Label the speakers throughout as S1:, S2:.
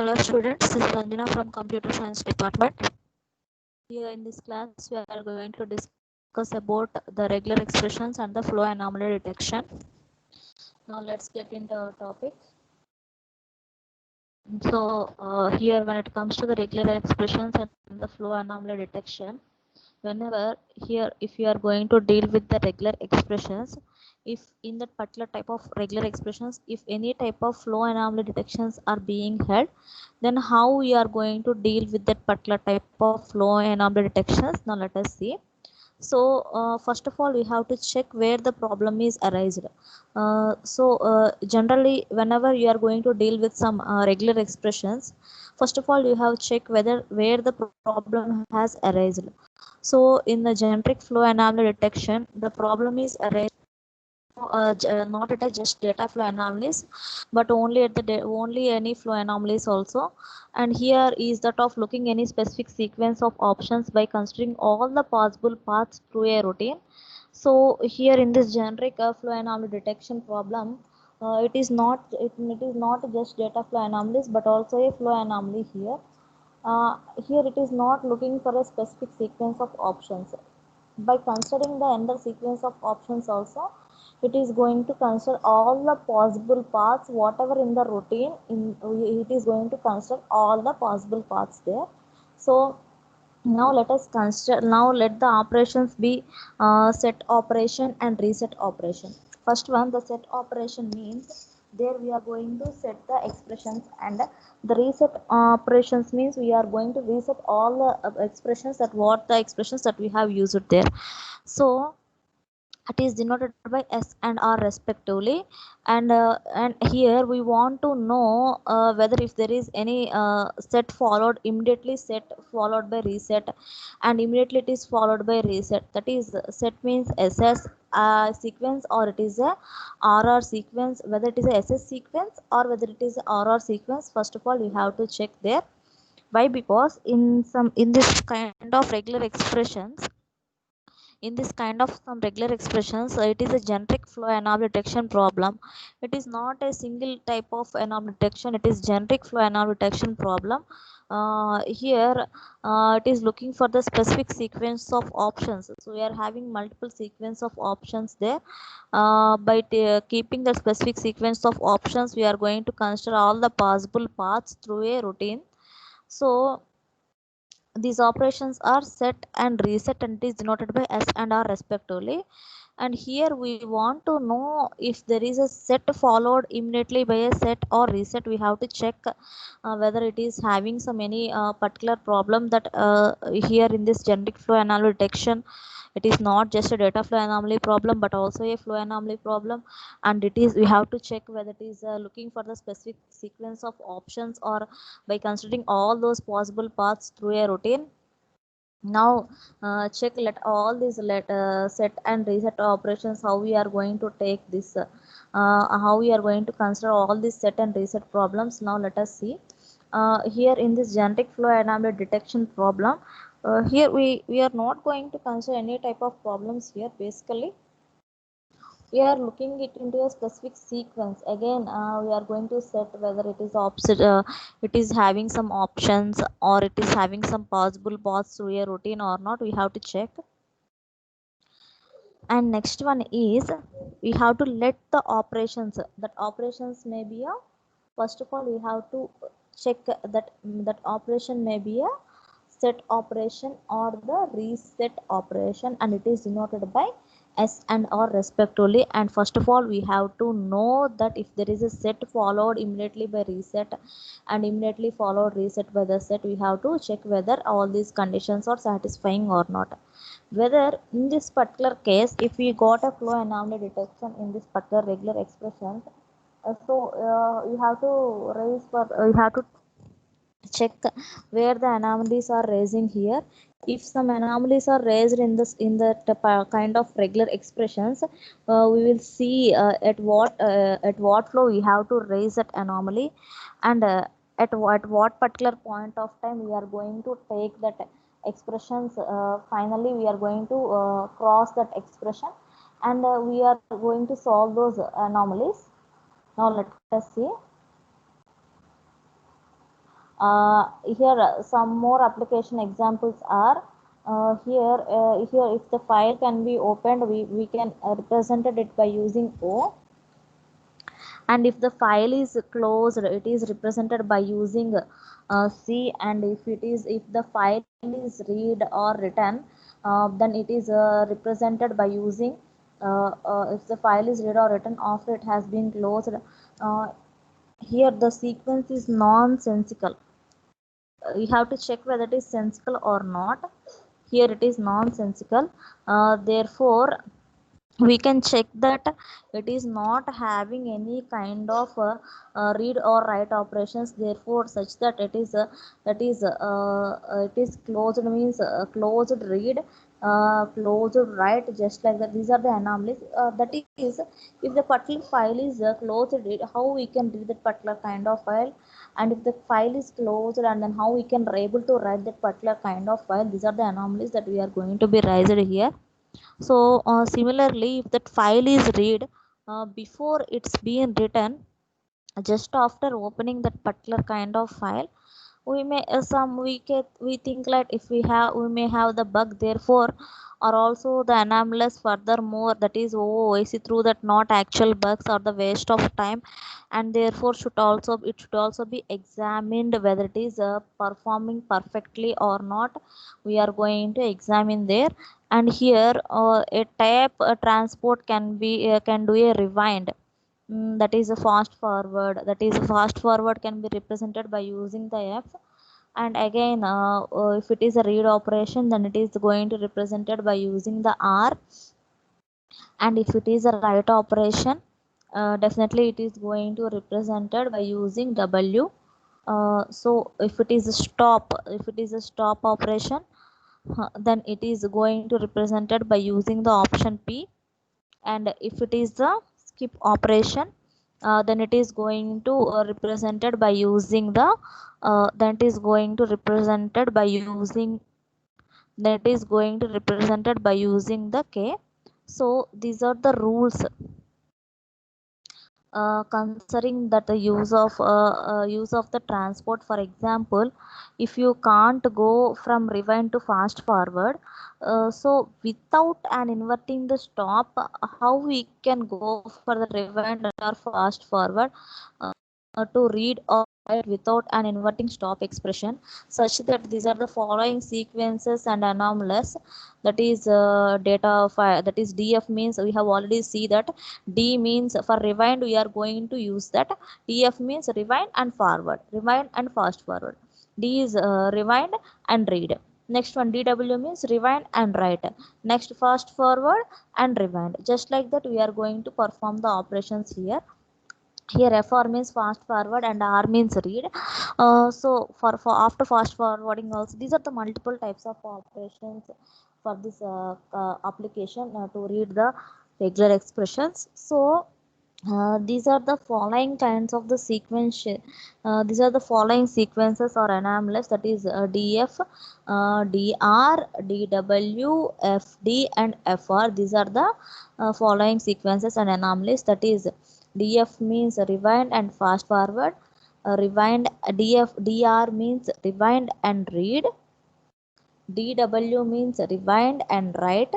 S1: Hello students, this is Ranjana from Computer Science Department. Here in this class we are going to discuss about the regular expressions and the flow anomaly detection. Now let's get into our topic. So here when it comes to the regular expressions and the flow anomaly detection, whenever here if you are going to deal with the regular expressions, if in that particular type of regular expressions, if any type of flow anomaly detections are being held, then how we are going to deal with that particular type of flow anomaly detections. Now let us see. So first of all we have to check where the problem is arised. Generally whenever you are going to deal with some regular expressions, first of all you have to check whether where the problem has arisen. So in the generic flow anomaly detection, the problem is arised not at a just data flow anomalies, but only at the only any flow anomalies also. And here is that of looking any specific sequence of options by considering all the possible paths through a routine. So here in this generic flow anomaly detection problem, it is not just data flow anomalies but also a flow anomaly here. Here it is not looking for a specific sequence of options. By considering the entire sequence of options also, it is going to consider all the possible paths whatever in the routine. It is going to consider all the possible paths there. So now let us consider, now let the operations be set operation and reset operation. First one, the set operation means there we are going to set the expressions, and the reset operations means we are going to reset all the expressions, that what the expressions that we have used there. So it is denoted by S and R respectively, and here we want to know whether if there is any set followed immediately, set followed by reset, and immediately it is followed by reset. That is, set means SS sequence, or it is a RR sequence, whether it is a SS sequence or whether it is a RR sequence. First of all you have to check there. Why? Because in this kind of regular expressions, in this kind of some regular expressions, it is a generic flow anomaly detection problem. It is not a single type of anomaly detection, it is generic flow anomaly detection problem. Here it is looking for the specific sequence of options. So we are having multiple sequence of options there. By keeping the specific sequence of options, we are going to consider all the possible paths through a routine. So these operations are set and reset, and it is denoted by S and R respectively. And here we want to know if there is a set followed immediately by a set or reset. We have to check whether it is having some any particular problem, that here in this generic flow anomaly detection, it is not just a data flow anomaly problem but also a flow anomaly problem. And it is, we have to check whether it is looking for the specific sequence of options, or by considering all those possible paths through a routine. Now check let all these set and reset operations, how we are going to take this, how we are going to consider all these set and reset problems. Now let us see. Here in this generic flow anomaly detection problem, here we are not going to consider any type of problems here. Basically we are looking it into a specific sequence. Again we are going to set whether it is opposite, it is having some options, or it is having some possible paths through a routine or not. We have to check. And next one is, we have to let the operations, that operations may be a, first of all we have to check that operation may be a set operation or the reset operation, and it is denoted by S and R respectively. And first of all we have to know that if there is a set followed immediately by reset and immediately followed reset by the set, we have to check whether all these conditions are satisfying or not. Whether in this particular case, if we got a flow anomaly detection in this particular regular expression, you have to raise for you have to check where the anomalies are raising here. If some anomalies are raised in this, in the kind of regular expressions, we will see at what flow we have to raise that anomaly, and at what particular point of time we are going to take that expressions. Finally we are going to cross that expression, and we are going to solve those anomalies. Now let us see. Here some more application examples are here if the file can be opened, we can represent it by using O, and if the file is closed it is represented by using C, and if the file is read or written, then it is represented by using if the file is read or written after it has been closed. Here the sequence is nonsensical. You have to check whether it is sensical or not. Here it is nonsensical. Therefore we can check that it is not having any kind of read or write operations, therefore such that it is closed, means closed read, closed write, just like that. These are the anomalies. That is, if the particular file is closed read, how we can read that particular kind of file, and if the file is closed, and then how we can able to write that particular kind of file. These are the anomalies that we are going to be raised here. So similarly, if that file is read before it's being written, just after opening that particular kind of file, we may we think like if we may have the bug, therefore or also the anomalous furthermore, that is OOIC, through that not actual bugs or the waste of time, and therefore it should also be examined whether it is performing perfectly or not. We are going to examine there. And here a type transport can do a rewind. That is a fast forward. That is a fast forward can be represented by using the F. And again if it is a read operation, then it is going to represented by using the R. And if it is a write operation, definitely it is going to represented by using W. So if it is a stop operation, then it is going to represented by using the option P. And if it is the skip operation, then it is going to represented by using the that is going to represented by using that is going to represented by using the K. So these are the rules considering that the use of the transport. For example, if you can't go from rewind to fast forward, so without an inverting the stop, how we can go for the rewind or fast forward to read or write without an inverting stop expression, such that these are the following sequences and anomalies. That is data file, that is DF means we have already see that. D means for rewind we are going to use that. DF means rewind and forward, rewind and fast forward. D is rewind and read. Next one, DW means rewind and write. Next, fast forward and rewind. Just like that we are going to perform the operations here. Here FR means fast forward and R means read. So for after fast forwarding also, these are the multiple types of operations for this application to read the regular expressions. So these are the following kinds of the sequence. These are the following sequences or anomalies, that is DF, DR, DW, FD and FR. These are the following sequences and anomalies. That is DF means rewind and fast forward. Rewind DR means rewind and read. DW means rewind and write.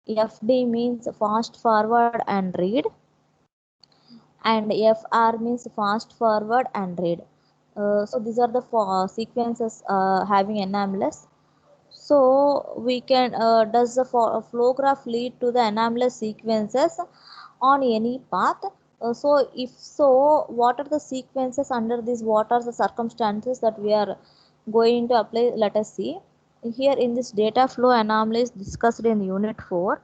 S1: FD means fast forward and read. And FR means fast forward and read. So these are the sequences having anomalous. So we can does the flow graph lead to the anomalous sequences on any path? So if so, what are the sequences under this? What are the circumstances that we are going to apply? Let us see. Here in this data flow anomalies discussed in unit 4,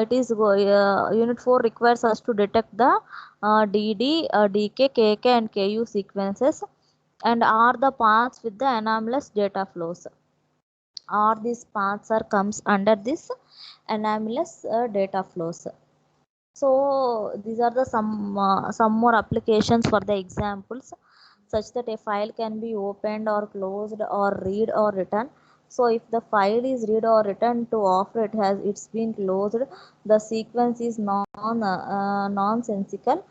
S1: unit 4 requires us to detect the DD, DK, KK and KU sequences, and are the paths with the anomalous data flows. Are these paths are comes under this anomalous data flows. So these are the some more applications for the examples, such that a file can be opened or closed or read or written So if the file is read or written to after it's been closed, the sequence is nonsensical.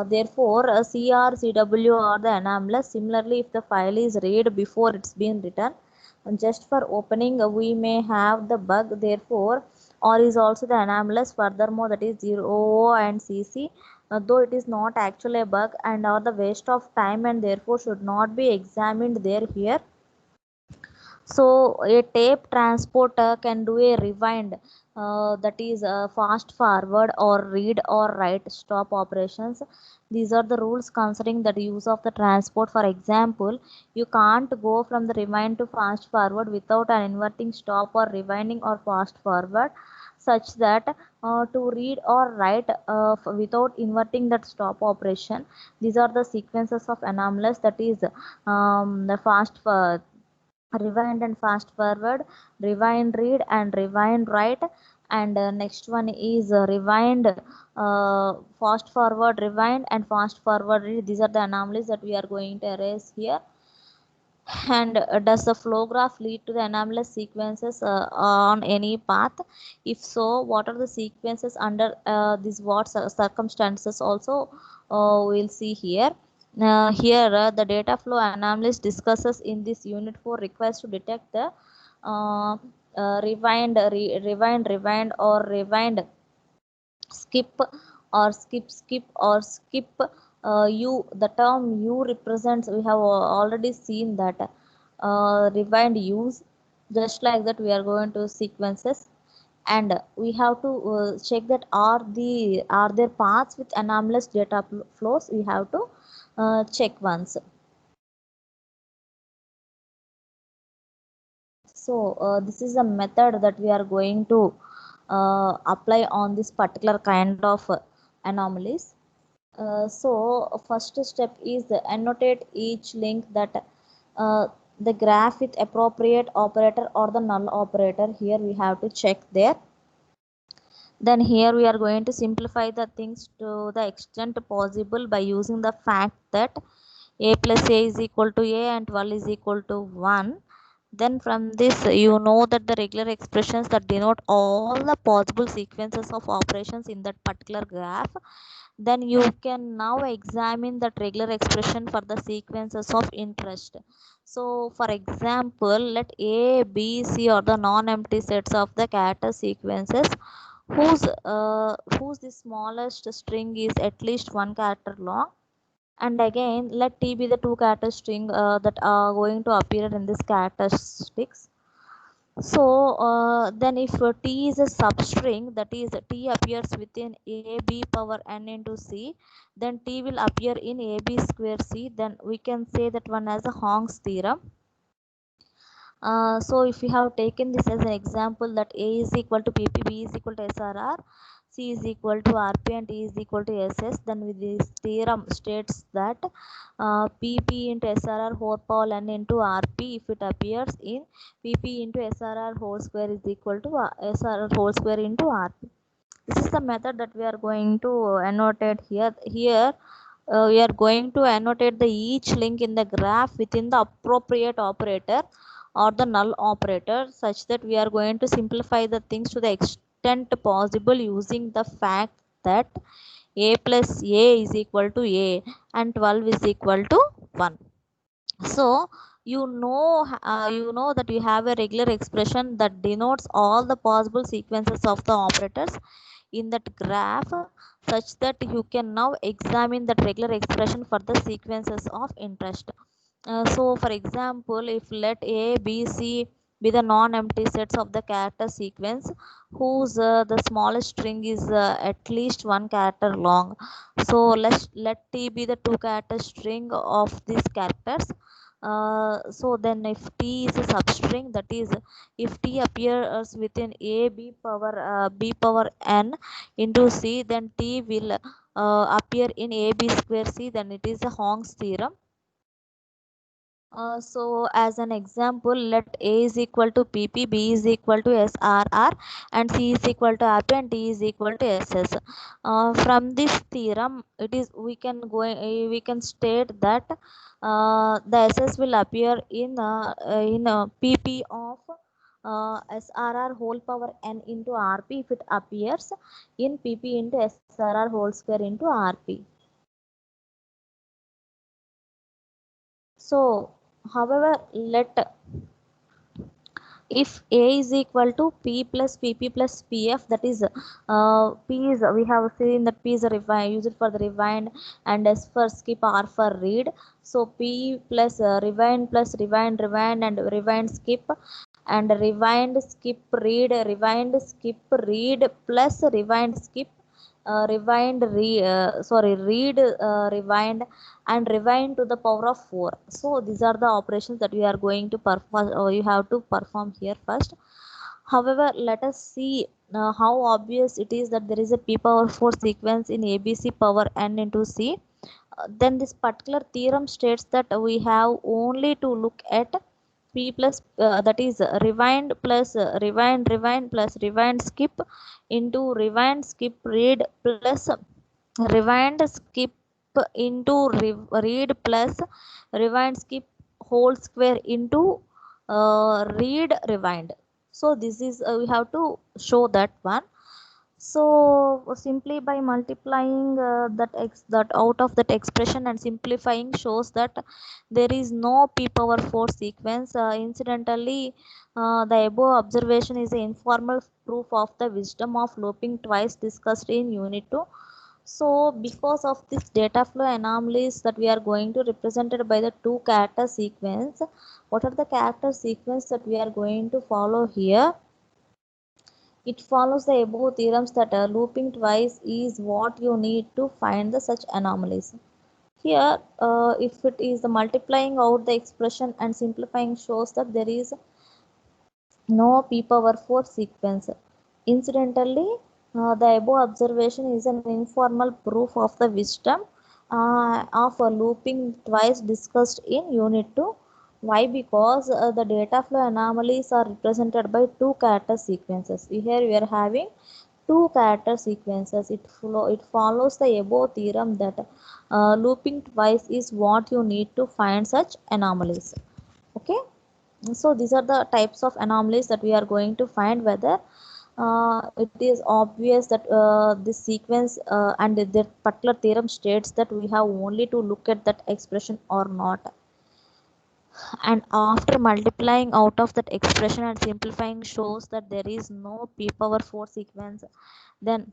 S1: Therefore, CR, CW are the anomalous. Similarly, if the file is read before it's been written, and just for opening, we may have the bug. Therefore, or is also the anomalous. Furthermore, that is 0 and CC, though it is not actually a bug and are the waste of time and therefore should not be examined there here. So a tape transporter can do a rewind, that is fast forward or read or write stop operations. These are the rules concerning the use of the transport. For example, you can't go from the rewind to fast forward without an inverting stop or rewinding or fast forward, such that to read or write without inverting that stop operation. These are the sequences of anomalous, that is the rewind and fast forward, rewind read and rewind write. And next one is rewind, fast forward rewind and fast forward read. These are the anomalies that we are going to erase here. And does the flow graph lead to the anomalous sequences on any path? If so, what are the sequences under these what circumstances also we'll see here. Here the data flow anomalous discusses in this unit 4 requires to detect the uh, rewind or rewind, skip skip or skip. You, the term u represents, we have already seen that rewind use. Just like that we are going to sequences, and we have to check that are there paths with anomalous data flows. We have to check once. So this is a method that we are going to apply on this particular kind of anomalies. So first step is annotate each link that the graph with appropriate operator or the null operator. Here we have to check there. Then here we are going to simplify the things to the extent possible by using the fact that a plus a is equal to a and 12 is equal to 1. Then from this you know that the regular expressions that denote all the possible sequences of operations in that particular graph. Then you can now examine that regular expression for the sequences of interest. So for example, let a, b, c are the non-empty sets of the character sequences whose the smallest string is at least one character long. And again, let t be the two character string that are going to appear in this characteristics. So then if t is a substring, that is t appears within a b power n into c, then t will appear in a b square c. Then we can say that one as a Hong's theorem. So if we have taken this as an example, that a is equal to pp, b is equal to srr, c is equal to rp and t is equal to ss, then with this theorem states that pp into srr whole power n into rp, if it appears in pp into srr whole square is equal to srr whole square into rp. This is the method that we are going to annotate here. Here we are going to annotate the each link in the graph within the appropriate operator or the null operator, such that we are going to simplify the things to the extent possible using the fact that a plus a is equal to a and 12 is equal to 1. So you know that you have a regular expression that denotes all the possible sequences of the operators in that graph, such that you can now examine that regular expression for the sequences of interest. So for example, if let a, b, c be the non-empty sets of the character sequence whose the smallest string is at least one character long. So let t be the two character string of these characters. So then if t is a substring, that is if t appears within a b power n into c, then t will appear in a b square c, then it is a Hong's theorem. So as an example, let A is equal to PP, B is equal to SRR, and C is equal to RP, and D is equal to SS. From this theorem, it is we can state that the SS will appear in PP of SRR whole power n into RP if it appears in PP into SRR whole square into RP. So, however, let if A is equal to P plus PP plus PF, that is P is, we have seen that P is a rewind, use it for the rewind, and S for skip, R for read. So P plus rewind and rewind skip, and rewind skip read plus rewind skip, read rewind and rewind to the power of 4. So these are the operations that we are going to perform, you have to perform here first. However, let us see how obvious it is that there is a p power 4 sequence in abc power n into c. Then this particular theorem states that we have only to look at p plus that is rewind plus rewind plus rewind skip into rewind skip read plus rewind skip into read plus rewind skip whole square into read rewind. So this is we have to show that one. So simply by multiplying that out of that expression and simplifying shows that there is no p power 4 sequence. Incidentally, the above observation is an informal proof of the wisdom of looping twice discussed in unit 2. So because of this data flow anomalies that we are going to represented by the two character sequence, what are the character sequence that we are going to follow here? It follows the above theorems that looping twice is what you need to find the such anomalies. Here, if it is the multiplying out the expression and simplifying shows that there is no p power 4 sequence. Incidentally, the above observation is an informal proof of the wisdom of looping twice discussed in unit 2. Why? Because the data flow anomalies are represented by two character sequences. Here we are having two character sequences. It follows the above theorem that looping twice is what you need to find such anomalies. Okay, so these are the types of anomalies that we are going to find, whether it is obvious that this sequence and that particular theorem states that we have only to look at that expression or not. And after multiplying out of that expression and simplifying shows that there is no p power 4 sequence, then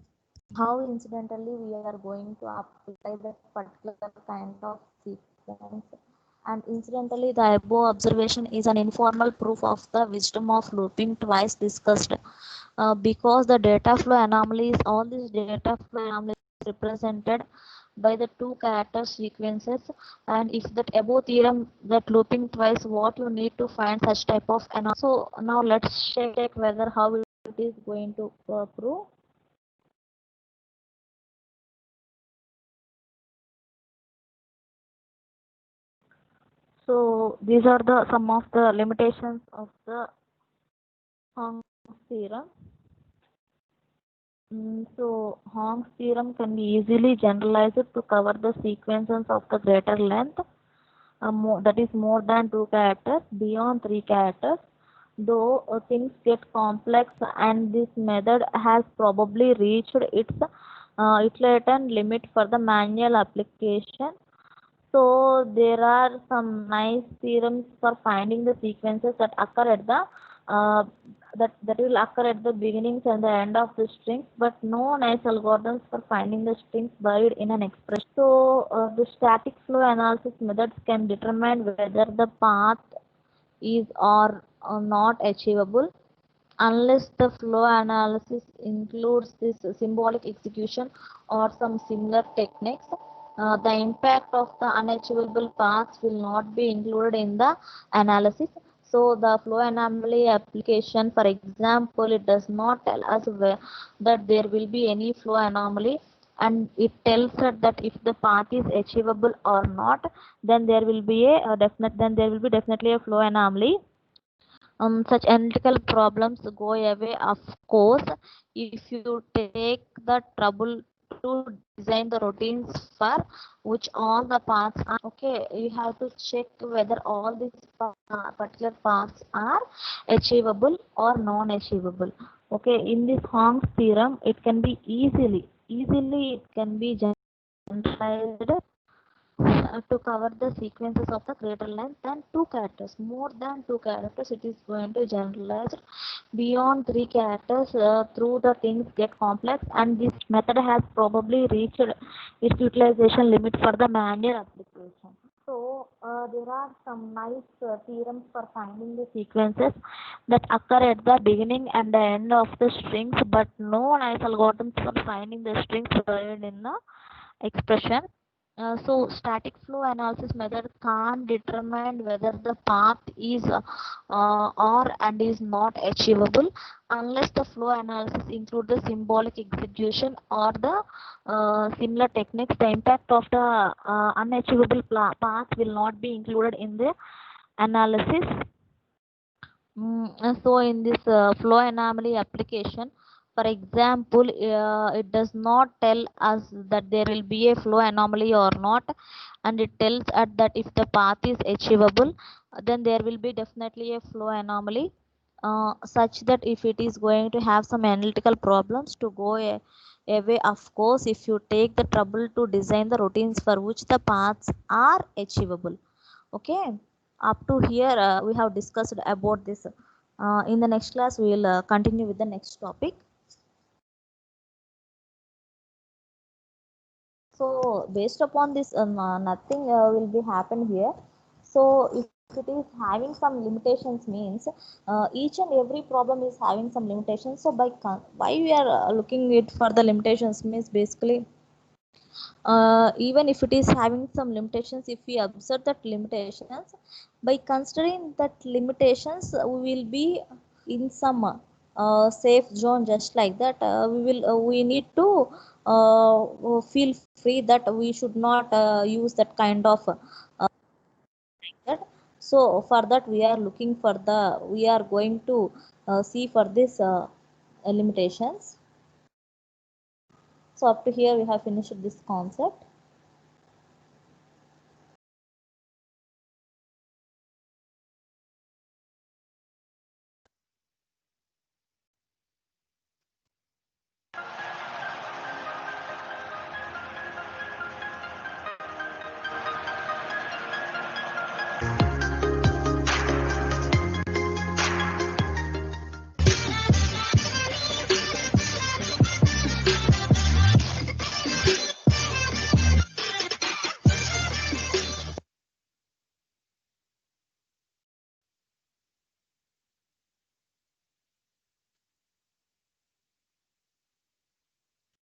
S1: how incidentally we are going to apply that particular kind of sequence. And incidentally, the above observation is an informal proof of the wisdom of looping twice discussed, because the data flow anomalies, all these data flow anomalies represented by the two character sequences. And if that above theorem that looping twice what you need to find such type of anomaly. So now let's check whether how it is going to prove. So these are the some of the limitations of the Hong's theorem. So Hong's theorem can be easily generalized to cover the sequences of the greater length, that is more than two characters, beyond three characters. Though things get complex, and this method has probably reached its iteration limit for the manual application. So there are some nice theorems for finding the sequences that occur at the uh, that will occur at the beginnings and the end of the strings, but no nice algorithms for finding the strings buried in an expression. So the static flow analysis methods can determine whether the path is or not achievable unless the flow analysis includes this symbolic execution or some similar techniques. The impact of the unachievable paths will not be included in the analysis. So the flow anomaly application, for example, it does not tell us that there will be any flow anomaly and it tells us that if the path is achievable or not, then there will be a definitely a flow anomaly. Such analytical problems go away, of course, if you take the trouble to design the routines for which all the paths are. Okay, you have to check whether all these particular paths are achievable or non-achievable. Okay, in this Hong's theorem, it can be easily it can be generalized to cover the sequences of the greater length than two characters. More than two characters, it is going to generalize. Beyond three characters, through the things get complex, and this method has probably reached its utilization limit for the manual application. So there are some nice theorems for finding the sequences that occur at the beginning and the end of the strings, but no nice algorithms for finding the strings provided in the expression. So static flow analysis method can't determine whether the path is or and is not achievable unless the flow analysis include the symbolic execution or the similar techniques. The impact of the unachievable path will not be included in the analysis. So in this flow anomaly application, for example, it does not tell us that there will be a flow anomaly or not, and it tells us that if the path is achievable, then there will be definitely a flow anomaly, such that if it is going to have some analytical problems to go away, of course, if you take the trouble to design the routines for which the paths are achievable. Okay, up to here we have discussed about this. In the next class we will continue with the next topic. So based upon this, nothing will be happen here. So if it is having some limitations means each and every problem is having some limitations. So why we are looking it for the limitations means basically, even if it is having some limitations, if we observe that limitations, by considering that limitations, we will be in some safe zone. Just like that, we need to feel free that we should not use that kind of like that. So for that we are looking for we are going to see for this limitations. So up to here we have finished this concept.